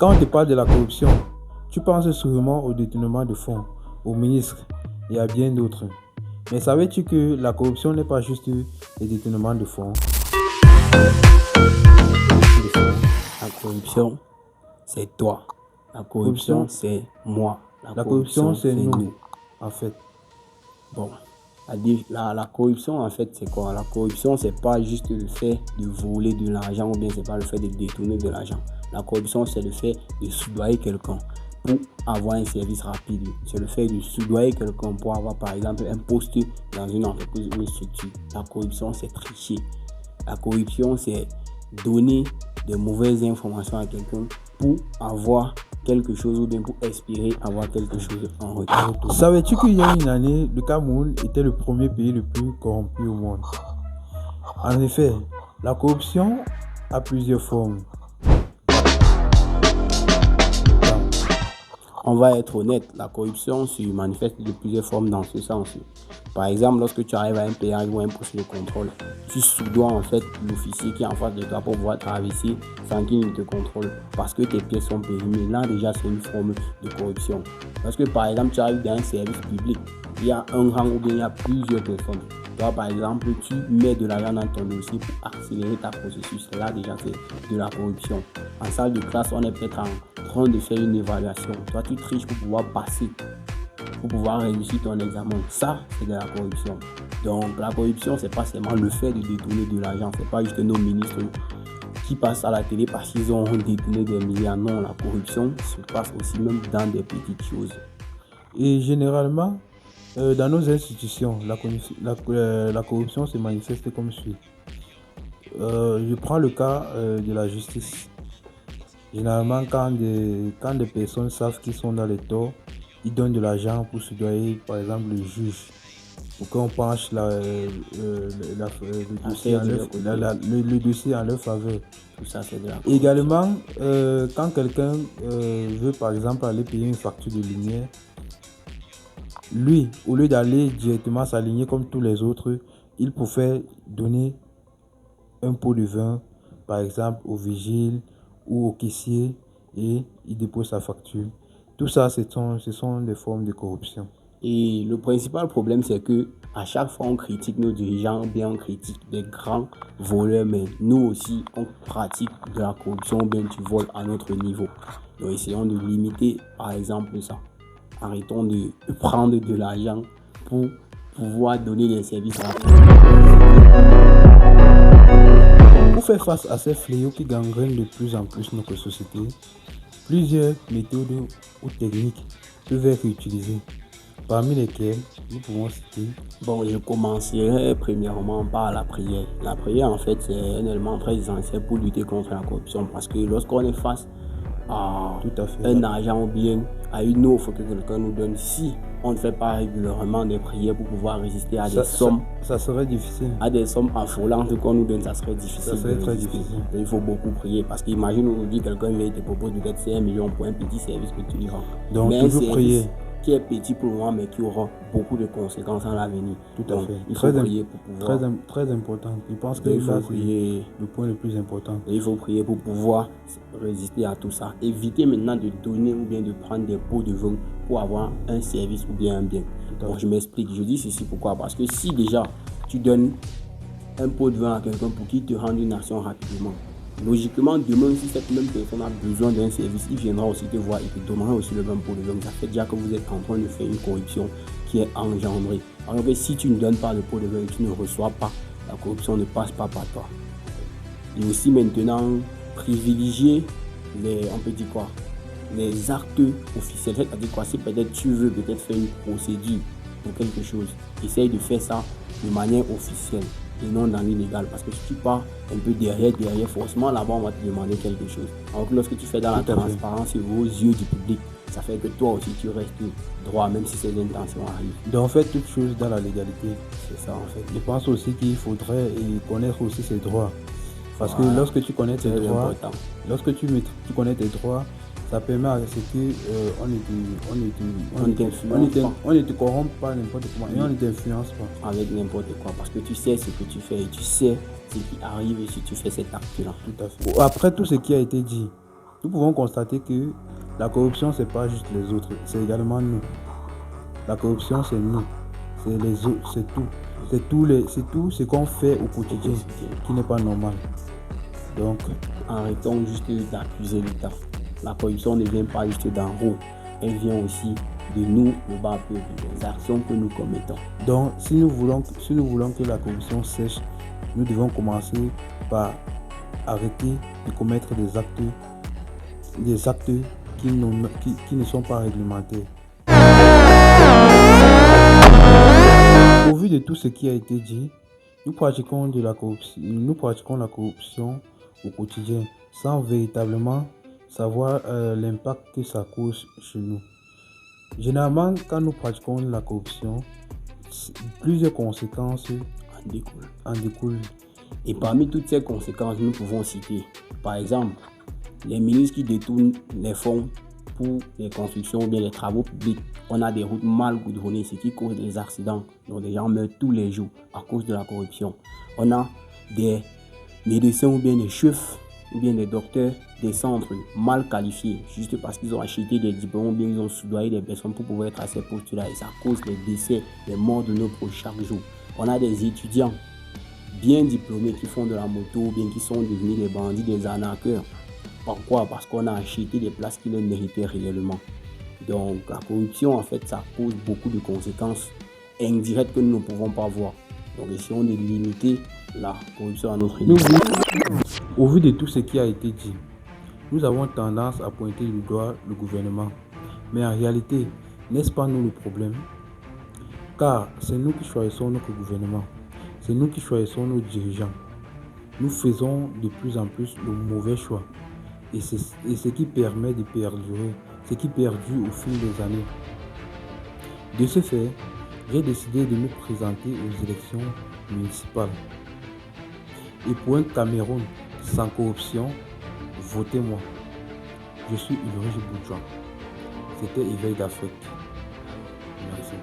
Quand on te parle de la corruption, tu penses sûrement au détournement de fonds, au ministre et à bien d'autres. Mais savais-tu que la corruption n'est pas juste le détournement de fonds? La corruption, c'est toi. La corruption, c'est moi. La corruption, c'est nous, en fait. Bon, la corruption, en fait, c'est quoi? La corruption, c'est pas juste le fait de voler de l'argent ou bien c'est pas le fait de détourner de l'argent. La corruption, c'est le fait de soudoyer quelqu'un pour avoir un service rapide. C'est le fait de soudoyer quelqu'un pour avoir, par exemple, un poste dans une entreprise ou une structure. La corruption, c'est tricher. La corruption, c'est donner de mauvaises informations à quelqu'un pour avoir quelque chose ou bien pour espérer avoir quelque chose en retour. Savais-tu qu'il y a une année, le Cameroun était le premier pays le plus corrompu au monde? En effet, la corruption a plusieurs formes. On va être honnête, la corruption se manifeste de plusieurs formes dans ce sens. Par exemple, lorsque tu arrives à un péage ou à un poste de contrôle, tu soudoies en fait l'officier qui est en face de toi pour pouvoir traverser sans qu'il ne te contrôle parce que tes pièces sont périmées. Là déjà c'est une forme de corruption. Lorsque par exemple tu arrives dans un service public, il y a un rang ou bien il y a plusieurs personnes. Toi par exemple tu mets de l'argent dans ton dossier pour accélérer ta processus. Là déjà c'est de la corruption. En salle de classe on est peut-être en train de faire une évaluation. Toi tu triches pour pouvoir passer, pour pouvoir réussir ton examen. Ça, c'est de la corruption. Donc, la corruption, c'est pas seulement le fait de détourner de l'argent. C'est pas juste nos ministres qui passent à la télé parce qu'ils ont détourné des milliards. Non, la corruption se passe aussi même dans des petites choses. Et généralement, dans nos institutions, la corruption se manifeste comme suit. Je prends le cas de la justice. Généralement, quand des personnes savent qu'ils sont dans les torts, ils donnent de l'argent pour soudoyer, par exemple, le juge, pour qu'on penche le dossier en leur faveur. Tout ça, c'est de la corruption. Également, quand quelqu'un veut, par exemple, aller payer une facture de lumière, lui, au lieu d'aller directement s'aligner comme tous les autres, il préfère donner un pot de vin, par exemple, au vigile ou au caissier, et il dépose sa facture. Tout ça, ce sont des formes de corruption. Et le principal problème, c'est que à chaque fois, on critique nos dirigeants, bien on critique des grands voleurs, mais nous aussi, on pratique de la corruption, bien tu voles à notre niveau. Donc, essayons de limiter, par exemple, ça. Arrêtons de prendre de l'argent pour pouvoir donner des services rapides. Pour faire face à ces fléaux qui gangrènent de plus en plus notre société, plusieurs méthodes ou techniques peuvent être utilisées, parmi lesquelles nous pouvons citer. Bon, je commencerai premièrement par la prière. La prière, en fait, c'est un élément très essentiel pour lutter contre la corruption parce que lorsqu'on est face à un argent ou bien à une offre que quelqu'un nous donne, si on ne fait pas régulièrement des prières pour pouvoir résister à des sommes, ça serait difficile. À des sommes affolantes qu'on nous donne, ça serait difficile. Ça serait très difficile. Il faut beaucoup prier parce qu'imagine aujourd'hui quelqu'un vient et te propose peut-être 5 millions pour un petit service que tu lui rends. Donc toujours prier. Qui est petit pour le moment mais qui aura beaucoup de conséquences en l'avenir. Tout à fait. Il faut prier pour pouvoir. Très important. Je pense que il faut prier. Le point le plus important. Il faut prier pour pouvoir résister à tout ça. Éviter maintenant de donner ou bien de prendre des pots de vin pour avoir un service ou bien un bien. Donc je m'explique. Je dis ceci pourquoi? Parce que si déjà tu donnes un pot de vin à quelqu'un pour qu'il te rende une action rapidement, logiquement, demain, si cette même personne a besoin d'un service, il viendra aussi te voir et te donnera aussi le même pot de vin. Ça fait déjà que vous êtes en train de faire une corruption qui est engendrée. Alors que si tu ne donnes pas le pot de vin et tu ne reçois pas, la corruption ne passe pas par toi. Et aussi maintenant, privilégier les actes officiels. C'est-à-dire quoi? Si peut-être tu veux peut-être faire une procédure pour quelque chose, essaye de faire ça de manière officielle et non dans l'illégal, parce que si tu pars un peu derrière, forcément là-bas on va te demander quelque chose. Alors que lorsque tu fais dans la transparence et aux yeux du public, ça fait que toi aussi tu restes droit, même si ces intentions arrivent. Donc faites toutes choses dans la légalité. C'est ça en fait. Je pense aussi qu'il faudrait connaître aussi ses droits. Parce que lorsque tu connais tes droits, ça permet à ce que on ne te corrompt pas n'importe comment et on ne t'influence pas avec n'importe quoi, parce que tu sais ce que tu fais et tu sais ce qui arrive si tu fais cet acte-là. Tout à fait. Après tout ce qui a été dit, nous pouvons constater que la corruption, c'est pas juste les autres, c'est également nous. La corruption, c'est nous, c'est les autres, c'est tout. C'est tout ce qu'on fait au quotidien qui n'est pas normal. Donc, arrêtons juste d'accuser l'État. La corruption ne vient pas juste d'en haut, elle vient aussi de nous, le bas peuple, des actions que nous commettons. Donc, si nous voulons que la corruption cesse, nous devons commencer par arrêter de commettre des actes qui ne sont pas réglementés. Au vu de tout ce qui a été dit, nous pratiquons la corruption au quotidien sans véritablement savoir l'impact que ça cause chez nous. Généralement, quand nous pratiquons la corruption, plusieurs conséquences en découlent. Et parmi toutes ces conséquences, nous pouvons citer, par exemple, les ministres qui détournent les fonds pour les constructions ou bien les travaux publics. On a des routes mal goudronnées, ce qui cause des accidents. Donc les gens meurent tous les jours à cause de la corruption. On a des médecins ou bien des chefs ou bien des docteurs des centres mal qualifiés juste parce qu'ils ont acheté des diplômes ou bien ils ont soudoyé des personnes pour pouvoir être à ces postes-là. Et ça cause les décès, les morts de nos proches chaque jour. On a des étudiants bien diplômés qui font de la moto ou bien qui sont devenus des bandits, des arnaqueurs. Pourquoi? Parce qu'on a acheté des places qui les méritaient réellement. Donc la corruption, en fait, ça cause beaucoup de conséquences indirectes que nous ne pouvons pas voir. Donc essayons de limiter la corruption à notre niveau. Au vu de tout ce qui a été dit, nous avons tendance à pointer du doigt le gouvernement. Mais en réalité, n'est-ce pas nous le problème? Car c'est nous qui choisissons notre gouvernement. C'est nous qui choisissons nos dirigeants. Nous faisons de plus en plus le mauvais choix. Et ce qui permet de perdurer, ce qui perdure au fil des années. De ce fait, j'ai décidé de me présenter aux élections municipales. Et pour un Cameroun sans corruption, votez-moi. Je suis Ulrich Boudjouan. C'était Éveil d'Afrique. Merci.